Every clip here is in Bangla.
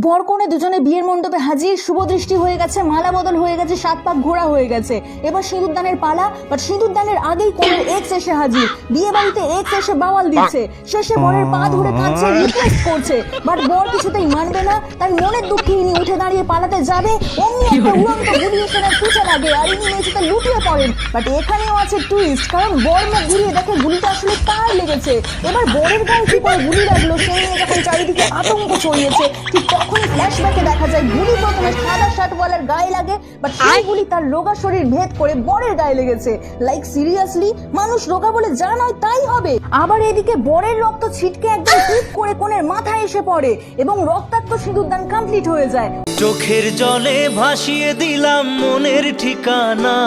বরকনে দুজনে বিয়ের মণ্ডপে হাজির, শুভদৃষ্টি হয়ে গেছে, মালা বদল হয়ে গেছে, 7 পাক ঘোরা হয়ে গেছে। এবার সিঁদুরদানের পালা। বাট সিঁদুরদানের আগেই কনের এক্স এসে হাজির। বিয়ে বাড়িতে এক্স এসে বাওয়াল দিচ্ছে, শেষে বরের পা ধরে কাঁদছে, রিকোয়েস্ট করছে। বাট বর কিছুতেই মানবে না, তাই মনের দুঃখে ইনি উঠে দাঁড়িয়ে পালাতে যাবে, অমনি একটা উড়ন্ত গুলি এসে তার পিছে লাগে আর ইনি মেঝেতে লুটিয়ে পড়েন। বাট এখানেও আছে টুইস্ট, কারণ বর মুখ ঘুরিয়ে দেখে গুলিটা আসলে কার লেগেছে। এবার বরের গায়ে কি করে গুলি লাগলো সেই নিয়ে যখন চারিদিকে আতঙ্ক ছড়িয়েছে, ঠিক তখনই ফ্ল্যাশব্যাকে দেখা যায় গুলি প্রথমে সাদা শার্টওয়ালার গায়ে লাগে, বাট সেই গুলি তার রোগা শরীর ভেদ করে বরের গায়ে লেগেছে। লাইক সিরিয়াসলি, মানুষ রোগা বলে যা নয় তাই হবে। আবার এদিকে বরের রক্ত ছিটকে একদম টিপ করে কোণের মাথায় এসে পড়ে এবং রক্তাক্ত সিঁদুরদান কমপ্লিট হয়ে যায়। চোখের জলে ভাসিয়ে দিলাম মনের ঠিকানা।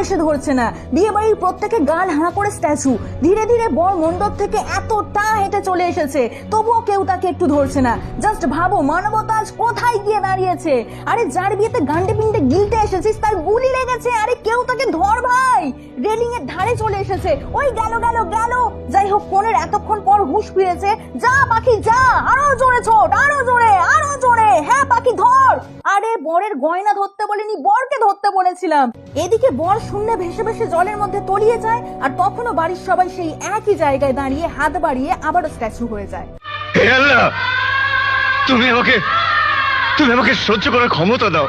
এসে ধরছে না। বিয়ে বাড়ির প্রত্যেকে গাল হাঁ করে স্ট্যাচু। ধীরে ধীরে বর মণ্ডপ থেকে এতটা হেঁটে চলে এসেছে, তবুও কেউ তাকে একটু ধরছে না। জাস্ট ভাবো মানবতা আজ কোথায় গিয়ে দাঁড়িয়েছে। আরে যার বিয়েতে গান্ডে পিন্ডে গিলতে এসেছিস তার গুলি লেগেছে, আরে কেউ তাকে ধর ভাই। রেলিং এর ধারে চলে এসেছে, ওই গেল গেল গেল। যাই হোক, কোনের এতক্ষণ পর হুঁশ ফিরেছে। যা পাখি যা, আরো জোরে ছোট, আরো জোরে, আরো জোরে, হ্যাঁ পাখি ধর। আরে বরের গয়না ধরতে বলিনি, বরকে ধরতে বলেছিলাম। এদিকে বর শূন্যে ভেসে ভেসে জলের মধ্যে তলিয়ে যায়, আর তখনও বাড়ির সবাই সেই একই জায়গায় দাঁড়িয়ে হাত বাড়িয়ে আবারও স্ট্যাচু হয়ে যায়। হে আল্লাহ, তুমি আমাকে সহ্য করার ক্ষমতা দাও।